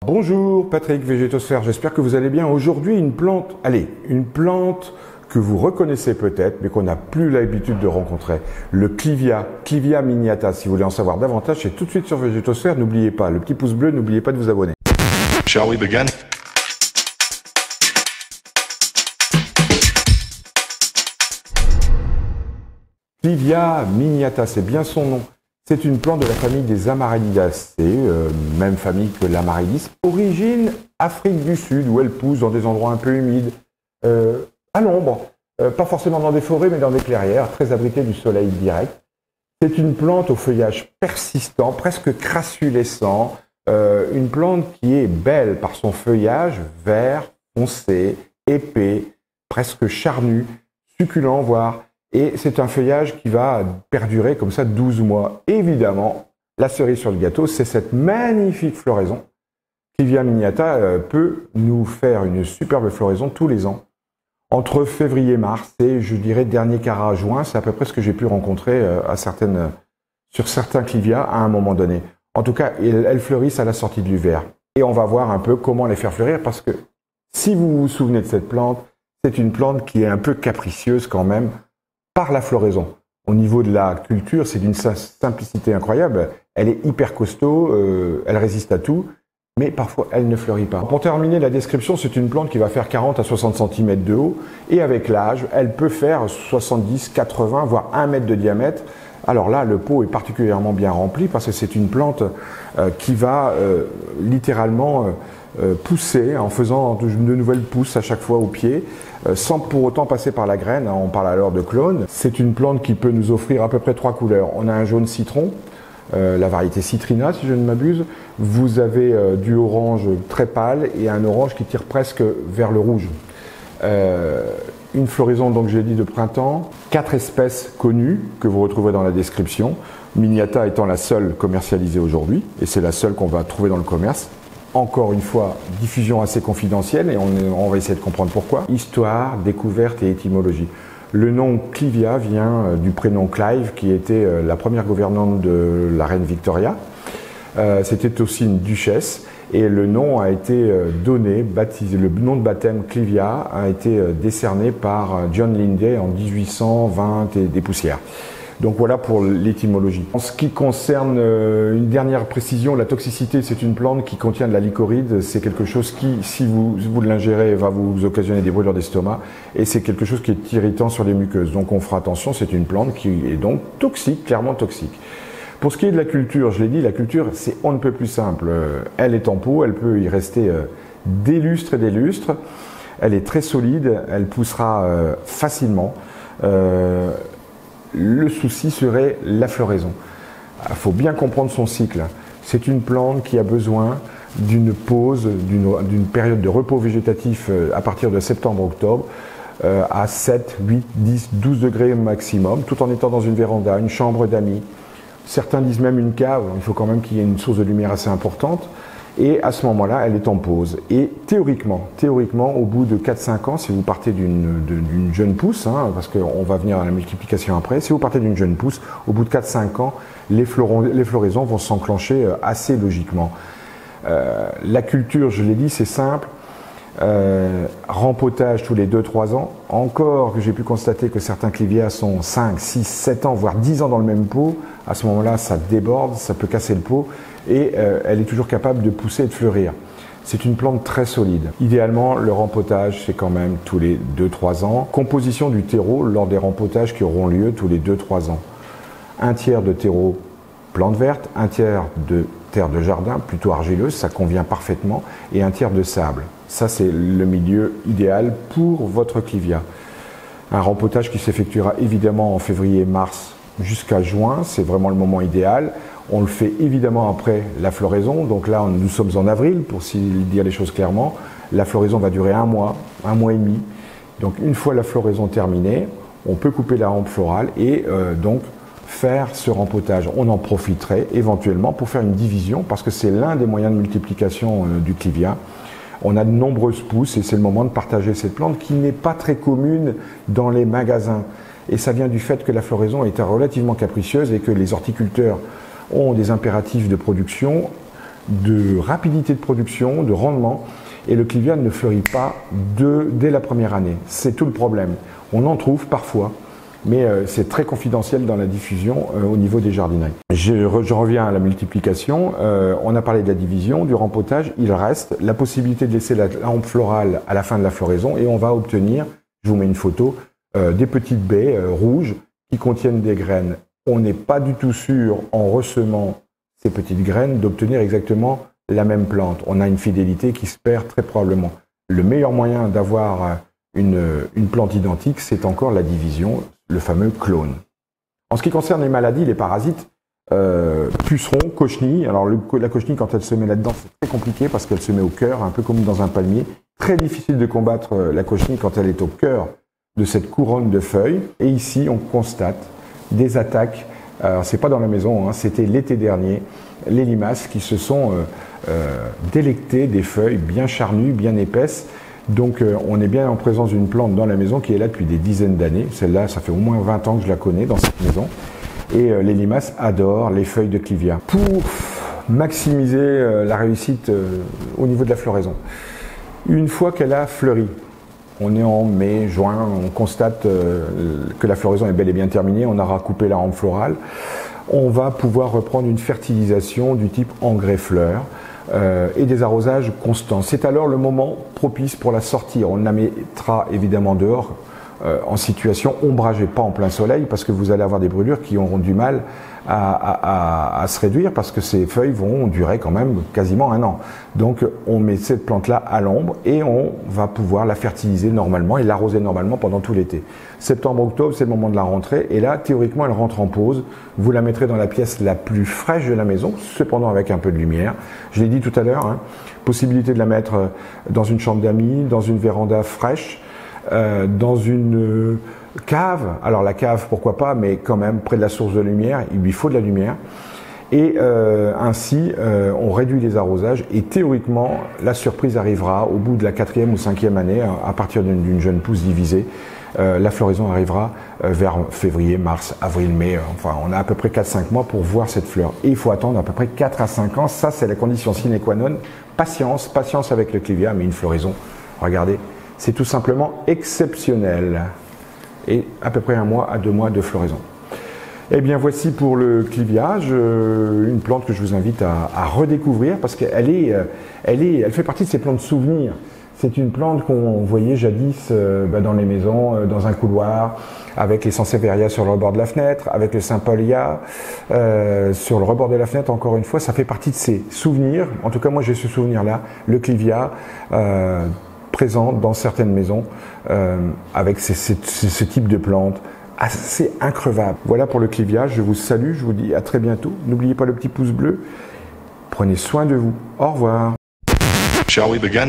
Bonjour Patrick, Végétosphère, j'espère que vous allez bien. Aujourd'hui une plante que vous reconnaissez peut-être mais qu'on n'a plus l'habitude de rencontrer, le Clivia miniata. Si vous voulez en savoir davantage, c'est tout de suite sur Végétosphère. N'oubliez pas, le petit pouce bleu, n'oubliez pas de vous abonner. Shall we begin? Clivia miniata, c'est bien son nom. C'est une plante de la famille des Amaryllidaceae, même famille que l'Amaryllis. Origine Afrique du Sud, où elle pousse dans des endroits un peu humides, à l'ombre, pas forcément dans des forêts, mais dans des clairières, très abritées du soleil direct. C'est une plante au feuillage persistant, presque crassulescent, une plante qui est belle par son feuillage vert, foncé, épais, presque charnu, succulent, voire. Et c'est un feuillage qui va perdurer comme ça 12 mois. Évidemment, la cerise sur le gâteau, c'est cette magnifique floraison. Clivia miniata peut nous faire une superbe floraison tous les ans. Entre février et mars, et je dirais dernier quart à juin, c'est à peu près ce que j'ai pu rencontrer sur certains Clivia à un moment donné. En tout cas, elles fleurissent à la sortie de l'hiver. Et on va voir un peu comment les faire fleurir, parce que si vous vous souvenez de cette plante, c'est une plante qui est un peu capricieuse quand même, par la floraison. Au niveau de la culture, c'est d'une simplicité incroyable. Elle est hyper costaud, elle résiste à tout, mais parfois elle ne fleurit pas. Pour terminer la description, c'est une plante qui va faire 40 à 60 cm de haut, et avec l'âge, elle peut faire 70, 80, voire 1 mètre de diamètre. Alors là, le pot est particulièrement bien rempli parce que c'est une plante qui va littéralement pousser en faisant de nouvelles pousses à chaque fois au pied, sans pour autant passer par la graine. On parle alors de clone. C'est une plante qui peut nous offrir à peu près 3 couleurs. On a un jaune citron, la variété Citrina si je ne m'abuse. Vous avez du orange très pâle et un orange qui tire presque vers le rouge. Une floraison, donc j'ai dit, de printemps, 4 espèces connues que vous retrouverez dans la description. Miniata étant la seule commercialisée aujourd'hui, et c'est la seule qu'on va trouver dans le commerce. Encore une fois, diffusion assez confidentielle, et on va essayer de comprendre pourquoi. Histoire, découverte et étymologie. Le nom Clivia vient du prénom Clive, qui était la première gouvernante de la reine Victoria. C'était aussi une duchesse. Et le nom a été donné, baptisé, le nom de baptême Clivia a été décerné par John Lindsay en 1820 et des poussières. Donc voilà pour l'étymologie. En ce qui concerne une dernière précision, la toxicité, c'est une plante qui contient de la licoride. C'est quelque chose qui, si vous l'ingérez, va vous occasionner des brûlures d'estomac. Et c'est quelque chose qui est irritant sur les muqueuses. Donc on fera attention, c'est une plante qui est donc toxique, clairement toxique. Pour ce qui est de la culture, je l'ai dit, la culture, c'est on ne peut plus simple. Elle est en pot, elle peut y rester des lustres et des lustres. Elle est très solide, elle poussera facilement. Le souci serait la floraison. Il faut bien comprendre son cycle. C'est une plante qui a besoin d'une pause, d'une période de repos végétatif à partir de septembre-octobre à 7, 8, 10, 12 degrés maximum, tout en étant dans une véranda, une chambre d'amis. Certains disent même une cave, il faut quand même qu'il y ait une source de lumière assez importante. Et à ce moment-là, elle est en pause. Et théoriquement, au bout de 4-5 ans, si vous partez d'une jeune pousse, parce qu'on va venir à la multiplication après, si vous partez d'une jeune pousse, au bout de 4-5 ans, les floraisons vont s'enclencher assez logiquement. La culture, je l'ai dit, c'est simple. Rempotage tous les 2-3 ans. Encore que j'ai pu constater que certains Clivia sont 5, 6, 7 ans, voire 10 ans dans le même pot. À ce moment-là, ça déborde, ça peut casser le pot et elle est toujours capable de pousser et de fleurir. C'est une plante très solide. Idéalement, le rempotage, c'est quand même tous les 2-3 ans. Composition du terreau lors des rempotages qui auront lieu tous les 2-3 ans. Un tiers de terreau plante verte, un tiers de terre de jardin, plutôt argileuse, ça convient parfaitement, et un tiers de sable. Ça, c'est le milieu idéal pour votre Clivia. Un rempotage qui s'effectuera évidemment en février-mars jusqu'à juin, c'est vraiment le moment idéal. On le fait évidemment après la floraison, donc là nous sommes en avril, pour dire les choses clairement. La floraison va durer un mois et demi. Donc une fois la floraison terminée, on peut couper la rampe florale et donc faire ce rempotage. On en profiterait éventuellement pour faire une division, parce que c'est l'un des moyens de multiplication du Clivia. On a de nombreuses pousses et c'est le moment de partager cette plante qui n'est pas très commune dans les magasins. Et ça vient du fait que la floraison est relativement capricieuse et que les horticulteurs ont des impératifs de production de rapidité de production, de rendement, et le clivia ne fleurit pas dès la première année. C'est tout le problème. On en trouve parfois, mais c'est très confidentiel dans la diffusion au niveau des jardineries. Je reviens à la multiplication. On a parlé de la division, du rempotage. Il reste la possibilité de laisser la lampe florale à la fin de la floraison et on va obtenir, je vous mets une photo, des petites baies rouges qui contiennent des graines. On n'est pas du tout sûr, en ressemant ces petites graines, d'obtenir exactement la même plante. On a une fidélité qui se perd très probablement. Le meilleur moyen d'avoir une plante identique, c'est encore la division, le fameux clone. En ce qui concerne les maladies, les parasites, pucerons, cochenilles. Alors la cochenille, quand elle se met là-dedans, c'est très compliqué parce qu'elle se met au cœur, un peu comme dans un palmier. Très difficile de combattre la cochenille quand elle est au cœur de cette couronne de feuilles. Et ici, on constate des attaques. Alors c'est pas dans la maison, hein, c'était l'été dernier, les limaces qui se sont délectées des feuilles bien charnues, bien épaisses. Donc on est bien en présence d'une plante dans la maison qui est là depuis des dizaines d'années. Celle-là, ça fait au moins 20 ans que je la connais dans cette maison. Et les limaces adorent les feuilles de clivia. Pour maximiser la réussite au niveau de la floraison, une fois qu'elle a fleuri, on est en mai, juin, on constate que la floraison est bel et bien terminée, on aura coupé la rampe florale, on va pouvoir reprendre une fertilisation du type engrais-fleurs et des arrosages constants. C'est alors le moment propice pour la sortir. On la mettra évidemment dehors en situation ombragée, pas en plein soleil, parce que vous allez avoir des brûlures qui auront du mal à se réduire, parce que ces feuilles vont durer quand même quasiment un an. Donc on met cette plante-là à l'ombre et on va pouvoir la fertiliser normalement et l'arroser normalement pendant tout l'été. Septembre-octobre, c'est le moment de la rentrée, et là, théoriquement, elle rentre en pause. Vous la mettrez dans la pièce la plus fraîche de la maison, cependant avec un peu de lumière. Je l'ai dit tout à l'heure, hein, possibilité de la mettre dans une chambre d'amis, dans une véranda fraîche, dans une cave. Alors la cave, pourquoi pas, mais quand même près de la source de lumière, il lui faut de la lumière. Et ainsi, on réduit les arrosages et théoriquement, la surprise arrivera au bout de la 4e ou 5e année, à partir d'une jeune pousse divisée. La floraison arrivera vers février, mars, avril, mai. Enfin, on a à peu près 4-5 mois pour voir cette fleur. Et il faut attendre à peu près 4 à 5 ans. Ça, c'est la condition sine qua non. Patience, patience avec le clivia, mais une floraison, regardez, c'est tout simplement exceptionnel. Et à peu près 1 mois à 2 mois de floraison. Eh bien, voici pour le clivia, une plante que je vous invite à redécouvrir parce qu'elle fait partie de ces plantes souvenirs. C'est une plante qu'on voyait jadis dans les maisons, dans un couloir, avec les Sansevieria sur le rebord de la fenêtre, avec le Sympholia sur le rebord de la fenêtre. Encore une fois, ça fait partie de ces souvenirs. En tout cas, moi, j'ai ce souvenir-là, le clivia, présent dans certaines maisons, avec ce type de plante assez increvable. Voilà pour le clivia. Je vous salue, je vous dis à très bientôt. N'oubliez pas le petit pouce bleu. Prenez soin de vous. Au revoir. Shall we begin?